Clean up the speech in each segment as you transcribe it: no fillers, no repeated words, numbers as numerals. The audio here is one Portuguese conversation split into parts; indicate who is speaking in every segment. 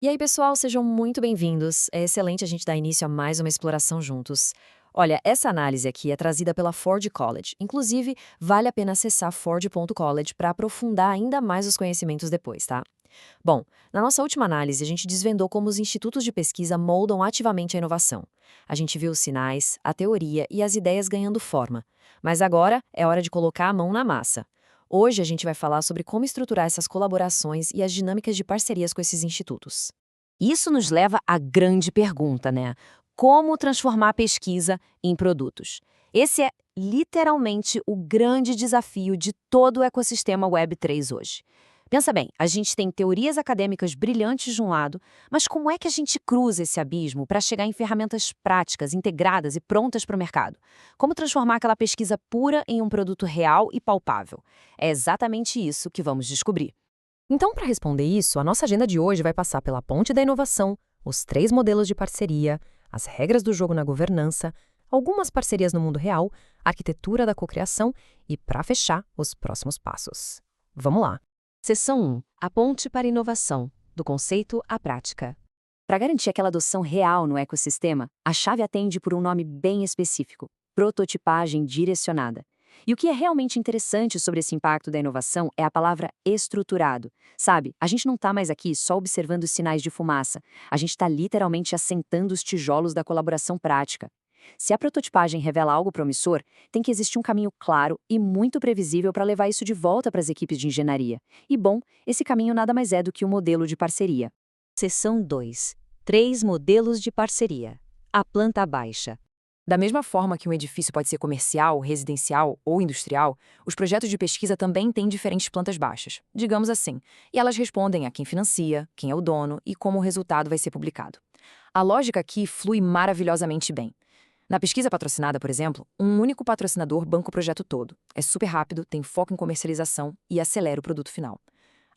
Speaker 1: E aí, pessoal, sejam muito bem-vindos. É excelente a gente dar início a mais uma exploração juntos. Olha, essa análise aqui é trazida pela Ford College. Inclusive, vale a pena acessar ford.college para aprofundar ainda mais os conhecimentos depois, tá? Bom, na nossa última análise, a gente desvendou como os institutos de pesquisa moldam ativamente a inovação. A gente viu os sinais, a teoria e as ideias ganhando forma. Mas agora é hora de colocar a mão na massa. Hoje a gente vai falar sobre como estruturar essas colaborações e as dinâmicas de parcerias com esses institutos.
Speaker 2: Isso nos leva à grande pergunta, né? Como transformar a pesquisa em produtos? Esse é literalmente o grande desafio de todo o ecossistema Web3 hoje. Pensa bem, a gente tem teorias acadêmicas brilhantes de um lado, mas como é que a gente cruza esse abismo para chegar em ferramentas práticas, integradas e prontas para o mercado? Como transformar aquela pesquisa pura em um produto real e palpável? É exatamente isso que vamos descobrir.
Speaker 1: Então, para responder isso, a nossa agenda de hoje vai passar pela ponte da inovação, os 3 modelos de parceria, as regras do jogo na governança, algumas parcerias no mundo real, a arquitetura da cocriação e, para fechar, os próximos passos. Vamos lá!
Speaker 2: Seção 1. A ponte para a inovação, do conceito à prática. Para garantir aquela adoção real no ecossistema, a chave atende por um nome bem específico: prototipagem direcionada. E o que é realmente interessante sobre esse impacto da inovação é a palavra estruturado. Sabe, a gente não está mais aqui só observando os sinais de fumaça, a gente está literalmente assentando os tijolos da colaboração prática. Se a prototipagem revela algo promissor, tem que existir um caminho claro e muito previsível para levar isso de volta para as equipes de engenharia. E bom, esse caminho nada mais é do que o modelo de parceria. Seção 2. 3 modelos de parceria. A planta baixa.
Speaker 1: Da mesma forma que um edifício pode ser comercial, residencial ou industrial, os projetos de pesquisa também têm diferentes plantas baixas, digamos assim, e elas respondem a quem financia, quem é o dono e como o resultado vai ser publicado. A lógica aqui flui maravilhosamente bem. Na pesquisa patrocinada, por exemplo, um único patrocinador banca o projeto todo. É super rápido, tem foco em comercialização e acelera o produto final.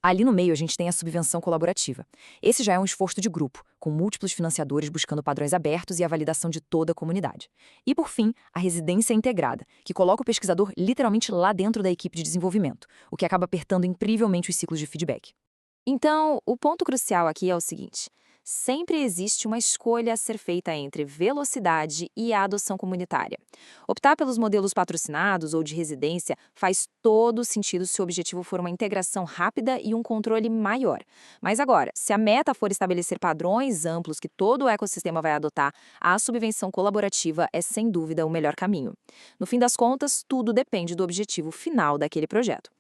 Speaker 1: Ali no meio a gente tem a subvenção colaborativa. Esse já é um esforço de grupo, com múltiplos financiadores buscando padrões abertos e a validação de toda a comunidade. E por fim, a residência integrada, que coloca o pesquisador literalmente lá dentro da equipe de desenvolvimento, o que acaba apertando incrivelmente os ciclos de feedback.
Speaker 3: Então, o ponto crucial aqui é o seguinte: sempre existe uma escolha a ser feita entre velocidade e a adoção comunitária. Optar pelos modelos patrocinados ou de residência faz todo sentido se o objetivo for uma integração rápida e um controle maior. Mas agora, se a meta for estabelecer padrões amplos que todo o ecossistema vai adotar, a subvenção colaborativa é sem dúvida o melhor caminho. No fim das contas, tudo depende do objetivo final daquele projeto.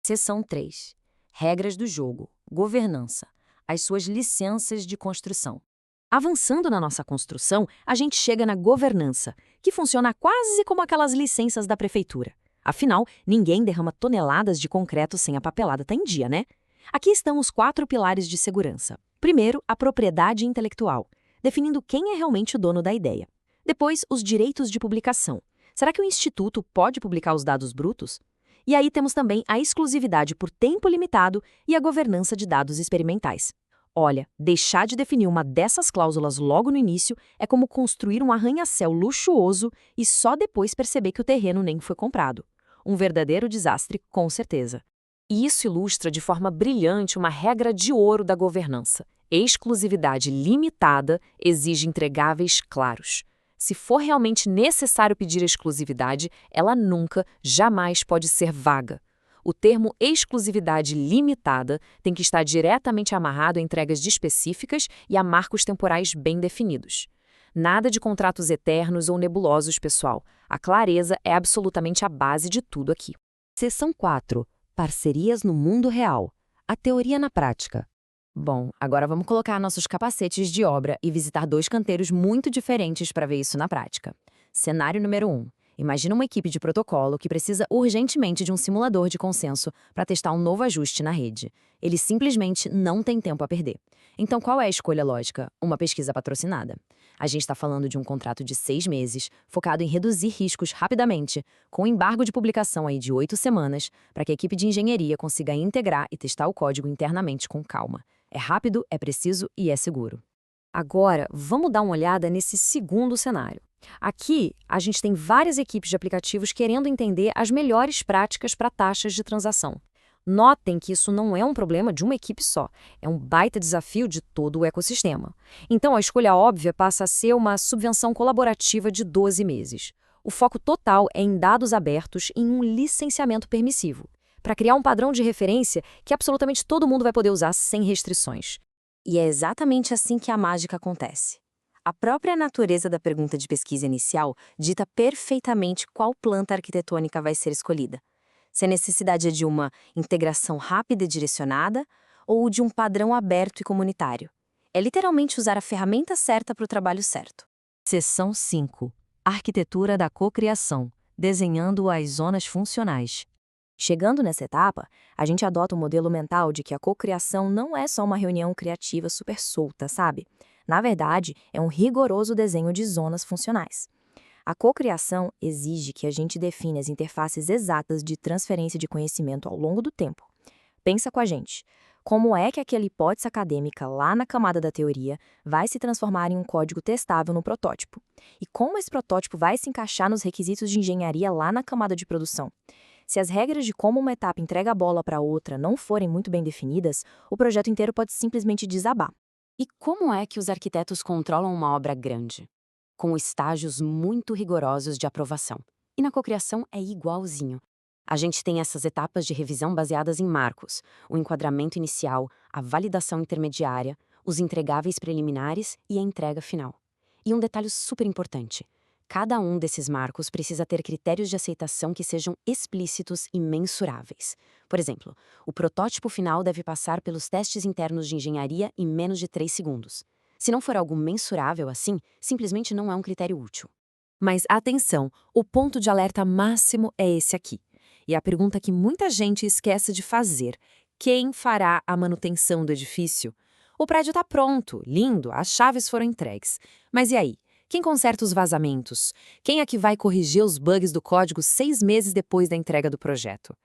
Speaker 2: Seção 3. Regras do jogo, governança, as suas licenças de construção. Avançando na nossa construção, a gente chega na governança, que funciona quase como aquelas licenças da prefeitura. Afinal, ninguém derrama toneladas de concreto sem a papelada estar em dia, né? Aqui estão os 4 pilares de segurança. Primeiro, a propriedade intelectual, definindo quem é realmente o dono da ideia. Depois, os direitos de publicação. Será que o instituto pode publicar os dados brutos? E aí temos também a exclusividade por tempo limitado e a governança de dados experimentais. Olha, deixar de definir uma dessas cláusulas logo no início é como construir um arranha-céu luxuoso e só depois perceber que o terreno nem foi comprado. Um verdadeiro desastre, com certeza. E isso ilustra de forma brilhante uma regra de ouro da governança. Exclusividade limitada exige entregáveis claros. Se for realmente necessário pedir exclusividade, ela nunca, jamais pode ser vaga. O termo exclusividade limitada tem que estar diretamente amarrado a entregas específicas e a marcos temporais bem definidos. Nada de contratos eternos ou nebulosos, pessoal. A clareza é absolutamente a base de tudo aqui. Seção 4. Parcerias no mundo real. A teoria na prática. Bom, agora vamos colocar nossos capacetes de obra e visitar 2 canteiros muito diferentes para ver isso na prática. Cenário número 1. Imagina uma equipe de protocolo que precisa urgentemente de um simulador de consenso para testar um novo ajuste na rede. Eles simplesmente não têm tempo a perder. Então, qual é a escolha lógica? Uma pesquisa patrocinada. A gente está falando de um contrato de 6 meses, focado em reduzir riscos rapidamente, com um embargo de publicação aí de 8 semanas, para que a equipe de engenharia consiga integrar e testar o código internamente com calma. É rápido, é preciso e é seguro. Agora, vamos dar uma olhada nesse segundo cenário. Aqui, a gente tem várias equipes de aplicativos querendo entender as melhores práticas para taxas de transação. Notem que isso não é um problema de uma equipe só, é um baita desafio de todo o ecossistema. Então, a escolha óbvia passa a ser uma subvenção colaborativa de 12 meses. O foco total é em dados abertos e em um licenciamento permissivo, para criar um padrão de referência que absolutamente todo mundo vai poder usar sem restrições.
Speaker 3: E é exatamente assim que a mágica acontece. A própria natureza da pergunta de pesquisa inicial dita perfeitamente qual planta arquitetônica vai ser escolhida. Se a necessidade é de uma integração rápida e direcionada ou de um padrão aberto e comunitário. É literalmente usar a ferramenta certa para o trabalho certo.
Speaker 2: Seção 5. Arquitetura da cocriação, desenhando as zonas funcionais.
Speaker 3: Chegando nessa etapa, a gente adota o modelo mental de que a cocriação não é só uma reunião criativa super solta, sabe? Na verdade, é um rigoroso desenho de zonas funcionais. A cocriação exige que a gente define as interfaces exatas de transferência de conhecimento ao longo do tempo. Pensa com a gente. Como é que aquela hipótese acadêmica lá na camada da teoria vai se transformar em um código testável no protótipo? E como esse protótipo vai se encaixar nos requisitos de engenharia lá na camada de produção? Se as regras de como uma etapa entrega a bola para outra não forem muito bem definidas, o projeto inteiro pode simplesmente desabar.
Speaker 1: E como é que os arquitetos controlam uma obra grande? Com estágios muito rigorosos de aprovação. E na cocriação é igualzinho. A gente tem essas etapas de revisão baseadas em marcos, o enquadramento inicial, a validação intermediária, os entregáveis preliminares e a entrega final. E um detalhe super importante: cada um desses marcos precisa ter critérios de aceitação que sejam explícitos e mensuráveis. Por exemplo, o protótipo final deve passar pelos testes internos de engenharia em menos de 3 segundos. Se não for algo mensurável assim, simplesmente não é um critério útil.
Speaker 2: Mas atenção, o ponto de alerta máximo é esse aqui. E a pergunta que muita gente esquece de fazer: quem fará a manutenção do edifício? O prédio está pronto, lindo, as chaves foram entregues. Mas e aí? Quem conserta os vazamentos? Quem é que vai corrigir os bugs do código 6 meses depois da entrega do projeto?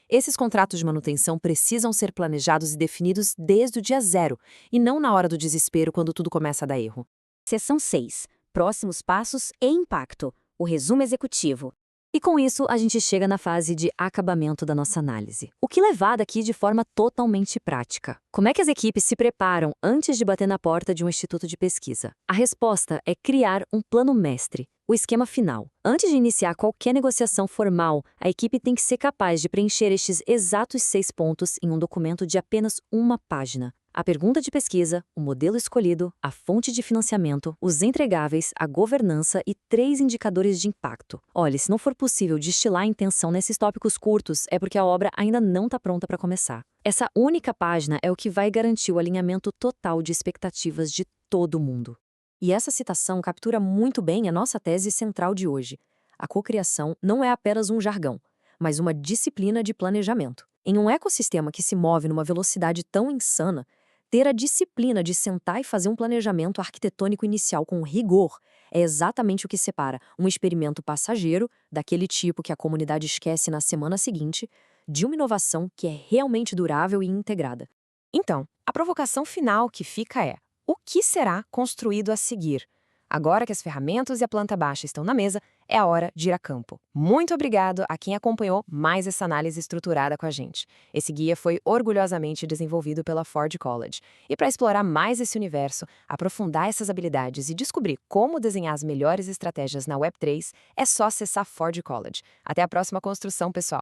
Speaker 2: Esses contratos de manutenção precisam ser planejados e definidos desde o dia zero, e não na hora do desespero quando tudo começa a dar erro.
Speaker 3: Seção 6. Próximos passos e impacto. O resumo executivo. E com isso, a gente chega na fase de acabamento da nossa análise. O que levar daqui de forma totalmente prática? Como é que as equipes se preparam antes de bater na porta de um instituto de pesquisa? A resposta é criar um plano mestre, o esquema final. Antes de iniciar qualquer negociação formal, a equipe tem que ser capaz de preencher estes exatos 6 pontos em um documento de apenas uma página. A pergunta de pesquisa, o modelo escolhido, a fonte de financiamento, os entregáveis, a governança e 3 indicadores de impacto. Olha, se não for possível destilar a intenção nesses tópicos curtos, é porque a obra ainda não está pronta para começar. Essa única página é o que vai garantir o alinhamento total de expectativas de todo mundo. E essa citação captura muito bem a nossa tese central de hoje. A cocriação não é apenas um jargão, mas uma disciplina de planejamento. Em um ecossistema que se move numa velocidade tão insana, ter a disciplina de sentar e fazer um planejamento arquitetônico inicial com rigor é exatamente o que separa um experimento passageiro, daquele tipo que a comunidade esquece na semana seguinte, de uma inovação que é realmente durável e integrada.
Speaker 1: Então, a provocação final que fica é: o que será construído a seguir? Agora que as ferramentas e a planta baixa estão na mesa, é a hora de ir a campo. Muito obrigado a quem acompanhou mais essa análise estruturada com a gente. Esse guia foi orgulhosamente desenvolvido pela Ford College. E para explorar mais esse universo, aprofundar essas habilidades e descobrir como desenhar as melhores estratégias na Web3, é só acessar Ford College. Até a próxima construção, pessoal!